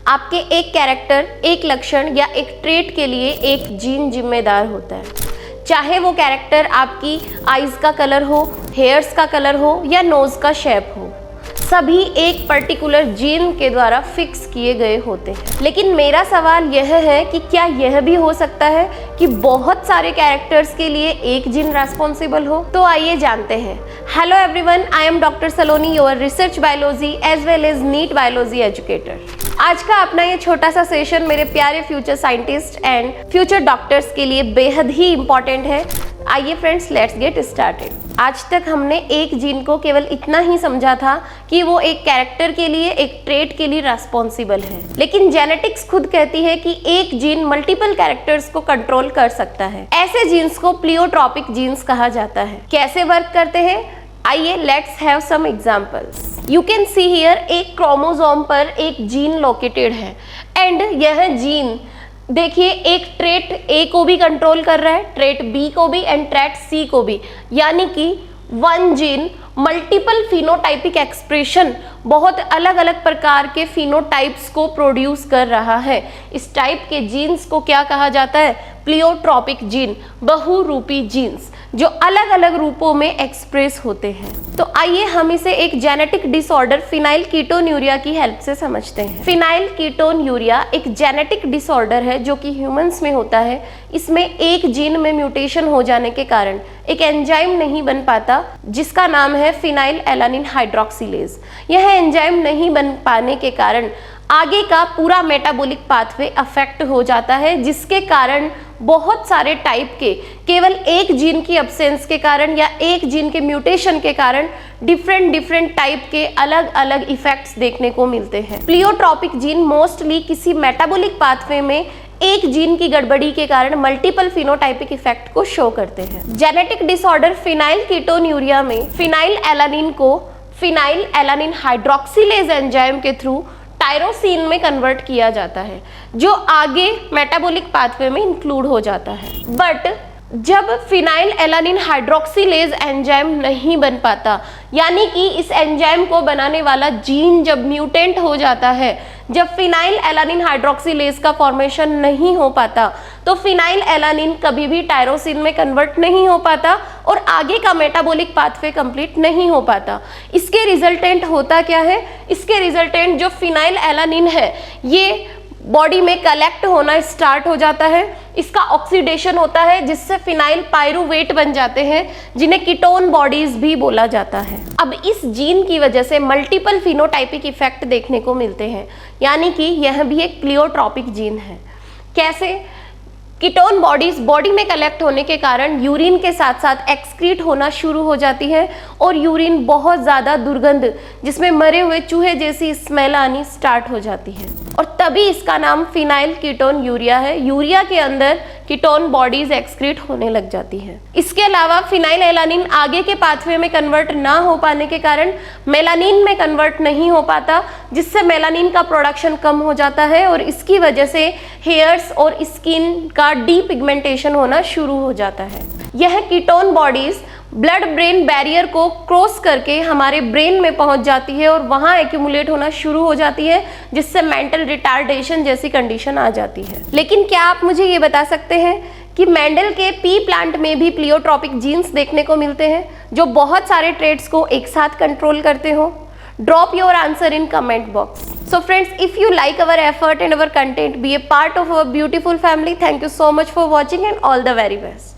आपके एक कैरेक्टर, एक लक्षण या एक ट्रेट के लिए एक जीन जिम्मेदार होता है। चाहे वो कैरेक्टर आपकी आईज का कलर हो, हेयर्स का कलर हो या नोज का शेप हो, सभी एक पर्टिकुलर जीन के द्वारा फिक्स किए गए होते हैं। लेकिन मेरा सवाल यह है कि क्या यह भी हो सकता है कि बहुत सारे कैरेक्टर्स के लिए एक जीन रेस्पॉन्सिबल हो? तो आइए जानते हैं। Hello everyone, I am doctor Saloni, your research biology as well as NEET biology educator. आज का अपना ये छोटा सा सेशन मेरे प्यारे future scientist and future doctors के लिए बेहद ही इंपॉर्टेंट है। आइए फ्रेंड्स, लेट्स गेट स्टार्टेड। आज तक हमने एक जीन को केवल इतना ही समझा था कि वो एक कैरेक्टर के लिए, एक ट्रेट के लिए रेस्पॉन्सिबल है, लेकिन जेनेटिक्स खुद कहती है कि एक जीन मल्टीपल कैरेक्टर्स को कंट्रोल कर सकता है। ऐसे जीन्स को प्लियोट्रॉपिक जीन्स कहा जाता है। कैसे वर्क करते हैं? आइए let's have some examples. You can see here, एक क्रोमोसोम पर एक जीन लोकेटेड है एंड यह जीन देखिए एक ट्रेट ए को भी कंट्रोल कर रहा है, ट्रेट बी को भी एंड ट्रेट सी को भी, यानी कि one gene multiple phenotypic expression, बहुत अलग अलग प्रकार के फिनोटाइप्स को प्रोड्यूस कर रहा है। इस टाइप के जीन्स को क्या कहा जाता है? प्लियोट्रॉपिक जीन, बहुरूपी जीन्स, जो अलग अलग रूपों में एक्सप्रेस होते हैं। तो आइए हम इसे एक जेनेटिक डिसऑर्डर फिनाइल कीटोन्यूरिया की हेल्प से समझते हैं। फिनाइल कीटोन्यूरिया एक जेनेटिक डिसऑर्डर है जो कि ह्यूमंस में होता है। इसमें एक जीन में म्यूटेशन हो जाने के कारण एक एंजाइम नहीं बन पाता जिसका नाम है फिनाइल एलानिन हाइड्रोक्सिलेज। यह एंजाइम नहीं बन पाने के कारण आगे का पूरा मेटाबॉलिक पाथवे अफेक्ट हो जाता है, जिसके कारण बहुत सारे टाइप के, केवल एक जीन की अब्सेंस के कारण या एक जीन के म्यूटेशन के कारण डिफरेंट टाइप के अलग अलग इफेक्ट्स देखने को मिलते हैं। प्लियोट्रॉपिक जीन मोस्टली किसी मेटाबॉलिक पाथवे में एक जीन की गड़बड़ी के कारण मल्टीपल फिनोटाइपिक इफेक्ट को शो करते हैं। जेनेटिक डिसऑर्डर फिनाइल कीटोन्यूरिया में फिनाइल एलानिन को फिनाइल एलानिन हाइड्रोक्सिलेज एंजाइम के थ्रू टायरोसिन में कन्वर्ट किया जाता है, जो आगे मेटाबॉलिक पाथवे में इंक्लूड हो जाता है। बट जब फिनाइल एलानिन हाइड्रोक्सिलेज एंजाइम नहीं बन पाता, यानी कि इस एंजाइम को बनाने वाला जीन जब म्यूटेंट हो जाता है, जब फिनाइल एलानिन हाइड्रोक्सिलेज का फॉर्मेशन नहीं हो पाता, तो फिनाइल एलानिन कभी भी टायरोसिन में कन्वर्ट नहीं हो पाता और आगे का मेटाबॉलिक पाथवे कंप्लीट नहीं हो पाता। इसके रिजल्टेंट होता क्या है? इसके रिजल्टेंट जो फिनाइल एलानिन है ये बॉडी में कलेक्ट होना स्टार्ट हो जाता है। इसका ऑक्सीडेशन होता है जिससे फिनाइल पायरुवेट बन जाते हैं, जिन्हें कीटोन बॉडीज भी बोला जाता है। अब इस जीन की वजह से मल्टीपल फिनोटाइपिक इफेक्ट देखने को मिलते हैं, यानी कि यह भी एक प्लियोट्रॉपिक जीन है। कैसे? कीटोन बॉडीज बॉडी में कलेक्ट होने के कारण यूरिन के साथ साथ एक्सक्रीट होना शुरू हो जाती है और यूरिन बहुत ज़्यादा दुर्गंध, जिसमें मरे हुए चूहे जैसी स्मेल आनी स्टार्ट हो जाती है, और तभी इसका नाम फिनाइल कीटोन यूरिया है। यूरिया के अंदर कीटोन बॉडीज एक्सक्रीट होने लग जाती हैं। इसके अलावा फिनाइल एलानिन आगे के पाथवे में कन्वर्ट ना हो पाने के कारण मेलानिन में कन्वर्ट नहीं हो पाता, जिससे मेलानिन का प्रोडक्शन कम हो जाता है और इसकी वजह से हेयर्स और स्किन का डीपिगमेंटेशन होना शुरू हो जाता है। यह ketone bodies blood brain barrier को क्रॉस करके हमारे ब्रेन में पहुंच जाती है और वहां एक्यूमुलेट होना शुरू हो जाती है, जिससे मेंटल रिटार्डेशन जैसी कंडीशन आ जाती है। लेकिन क्या आप मुझे ये बता सकते हैं कि मेंडल के पी प्लांट में भी प्लियोट्रॉपिक जीन्स देखने को मिलते हैं जो बहुत सारे ट्रेट्स को एक साथ कंट्रोल करते हो? Drop your answer in comment box. So friends, if you like our effort and our content, be a part of our beautiful family. Thank you so much for watching and all the very best.